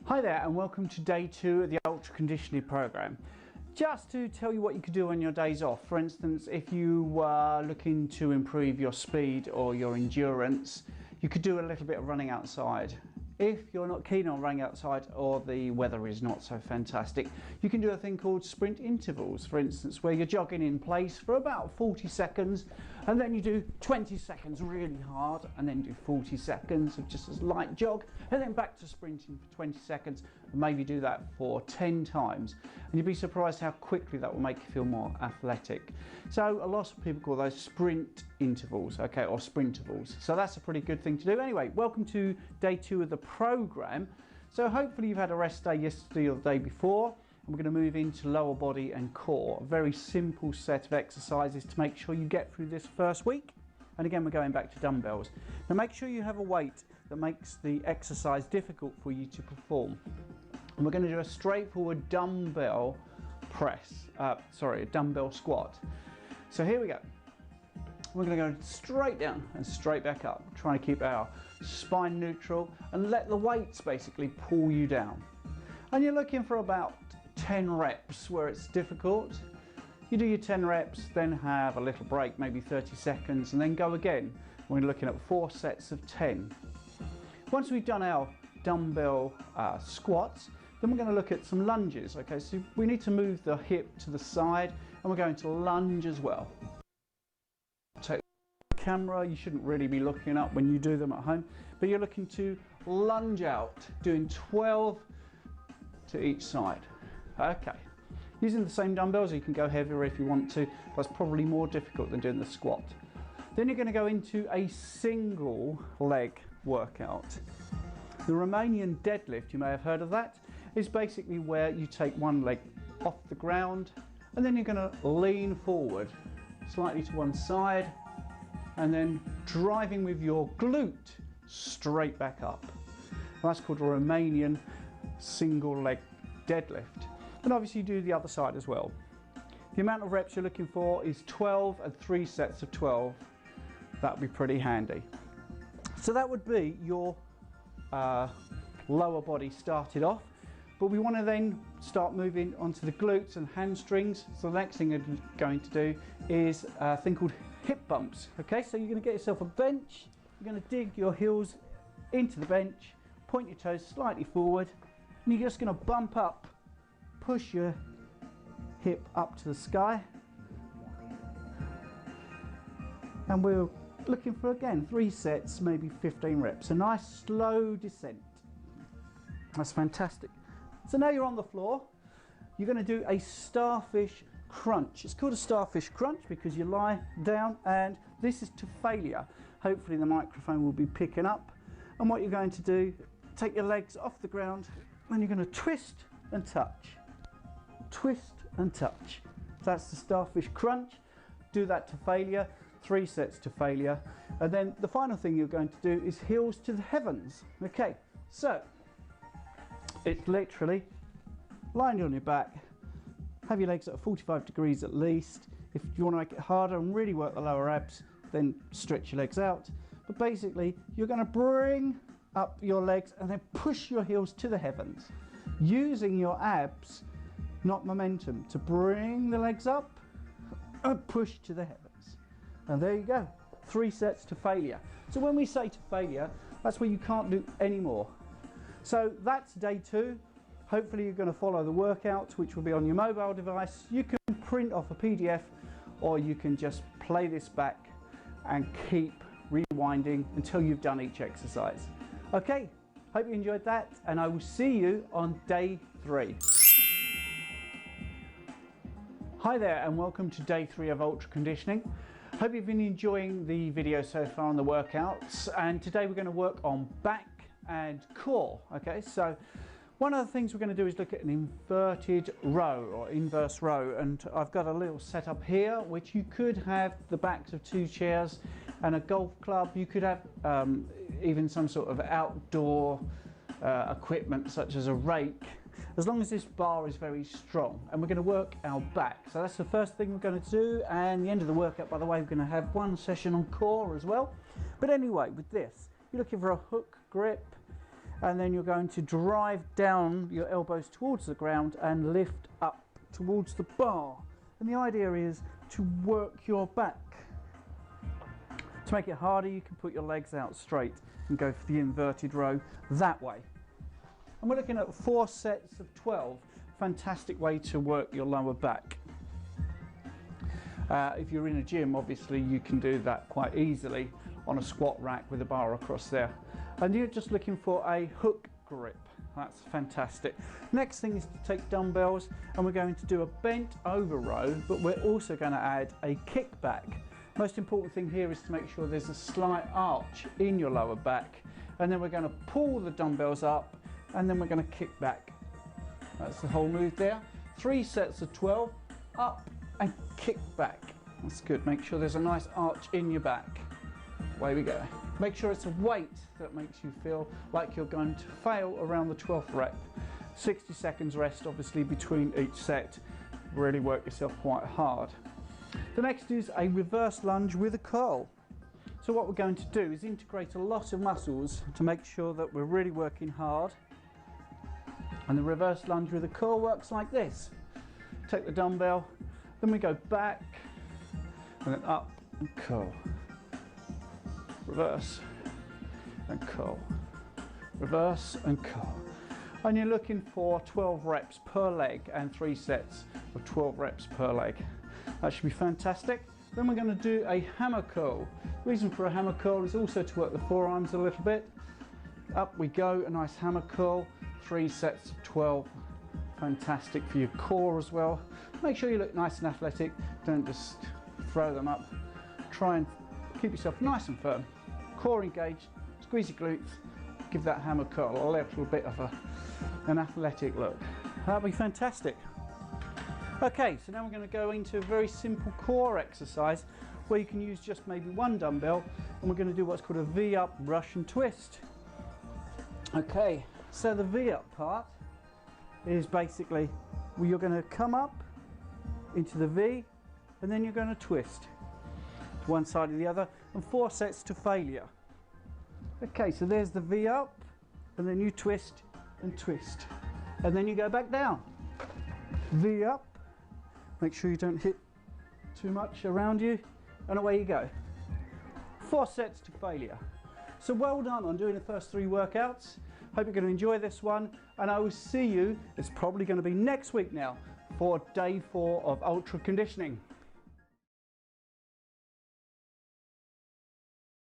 Hi there and welcome to day 2 of the Ultra Conditioning program. Just to tell you what you could do on your days off. For instance, if you were looking to improve your speed or your endurance, you could do a little bit of running outside. If you're not keen on running outside or the weather is not so fantastic, you can do a thing called sprint intervals, for instance, where you're jogging in place for about 40 seconds and then you do 20 seconds really hard and then do 40 seconds of just a light jog and then back to sprinting for 20 seconds and maybe do that for 10 times. And you'd be surprised how quickly that will make you feel more athletic. So a lot of people call those sprint intervals, okay, or sprintervals. So that's a pretty good thing to do. Anyway, welcome to day 2 of the program. So hopefully you've had a rest day yesterday or the day before, and we're going to move into lower body and core. A very simple set of exercises to make sure you get through this first week. And again, we're going back to dumbbells. Now make sure you have a weight that makes the exercise difficult for you to perform. And we're going to do a straightforward dumbbell a dumbbell squat. So here we go. We're going to go straight down and straight back up, trying to keep our spine neutral and let the weights basically pull you down. And you're looking for about 10 reps where it's difficult. You do your 10 reps, then have a little break, maybe 30 seconds, and then go again. We're looking at 4 sets of 10. Once we've done our dumbbell squats, then we're going to look at some lunges. Okay, so we need to move the hip to the side, and we're going to lunge as well. Take the camera, you shouldn't really be looking up when you do them at home, but you're looking to lunge out, doing 12 to each side. Okay, using the same dumbbells, you can go heavier if you want to. That's probably more difficult than doing the squat. Then you're going to go into a single leg workout. The Romanian Deadlift, you may have heard of that, is basically where you take one leg off the ground and then you're going to lean forward slightly to one side and then driving with your glute straight back up. That's called a Romanian single leg deadlift. And obviously you do the other side as well. The amount of reps you're looking for is 12 and 3 sets of 12. That would be pretty handy. So that would be your lower body started off, but we want to then start moving onto the glutes and hamstrings. So the next thing you're going to do is a thing called hip bumps. Okay, so you're going to get yourself a bench, you're going to dig your heels into the bench, point your toes slightly forward, and you're just going to bump up, push your hip up to the sky, and we're looking for, again, 3 sets, maybe 15 reps. A nice slow descent. That's fantastic. So now you're on the floor. You're going to do a starfish crunch. It's called a starfish crunch because you lie down, and this is to failure. Hopefully the microphone will be picking up. And what you're going to do, take your legs off the ground, and you're going to twist and touch. Twist and touch. That's the starfish crunch. Do that to failure. 3 sets to failure. And then the final thing you're going to do is heels to the heavens. Okay, so it's literally lying on your back, have your legs at 45 degrees at least. If you want to make it harder and really work the lower abs, then stretch your legs out. But basically you're going to bring up your legs and then push your heels to the heavens, using your abs, not momentum, to bring the legs up and push to the heavens. And there you go, 3 sets to failure. So when we say to failure, that's where you can't do any more. So that's day 2. Hopefully you're going to follow the workout, which will be on your mobile device. You can print off a PDF, or you can just play this back and keep rewinding until you've done each exercise. Okay, hope you enjoyed that, and I will see you on day 3. Hi there and welcome to day 3 of Ultra Conditioning. Hope you've been enjoying the video so far on the workouts, and today we're going to work on back and core. Okay, so one of the things we're going to do is look at an inverted row or inverse row, and I've got a little setup here which you could have the backs of 2 chairs and a golf club. You could have even some sort of outdoor equipment such as a rake, as long as this bar is very strong. And we're going to work our back. So that's the first thing we're going to do, and the end of the workout, by the way, we're going to have 1 session on core as well. But anyway, with this, you're looking for a hook grip, and then you're going to drive down your elbows towards the ground and lift up towards the bar. And the idea is to work your back. To make it harder, you can put your legs out straight and go for the inverted row that way. And we're looking at 4 sets of 12. Fantastic way to work your lower back. If you're in a gym, obviously you can do that quite easily on a squat rack with a bar across there. And you're just looking for a hook grip. That's fantastic. Next thing is to take dumbbells, and we're going to do a bent over row, but we're also going to add a kickback. Most important thing here is to make sure there's a slight arch in your lower back, and then we're going to pull the dumbbells up, and then we're going to kick back. That's the whole move there. 3 sets of 12, up and kick back. That's good. Make sure there's a nice arch in your back. Away we go. Make sure it's a weight that makes you feel like you're going to fail around the 12th rep. 60 seconds rest obviously between each set. Really work yourself quite hard. The next is a reverse lunge with a curl. So what we're going to do is integrate a lot of muscles to make sure that we're really working hard. And the reverse lunge with a curl works like this. Take the dumbbell, then we go back, and then up and curl. Reverse and curl. Reverse and curl. And you're looking for 12 reps per leg and 3 sets of 12 reps per leg. That should be fantastic. Then we're going to do a hammer curl. The reason for a hammer curl is also to work the forearms a little bit. Up we go, a nice hammer curl, 3 sets of 12. Fantastic for your core as well. Make sure you look nice and athletic. Don't just throw them up. Try and keep yourself nice and firm. Core engaged, squeeze your glutes, give that hammer curl a little bit of an athletic look. That'll be fantastic. Okay, so now we're going to go into a very simple core exercise where you can use just maybe 1 dumbbell, and we're going to do what's called a V-up, Russian twist. Okay, so the V-up part is basically where you're going to come up into the V, and then you're going to twist to one side or the other, and 4 sets to failure. Okay, so there's the V-up, and then you twist and twist, and then you go back down. V-up. Make sure you don't hit too much around you, and away you go. 4 sets to failure. So well done on doing the first 3 workouts. Hope you're going to enjoy this one, and I will see you, it's probably going to be next week now, for day 4 of ultra conditioning.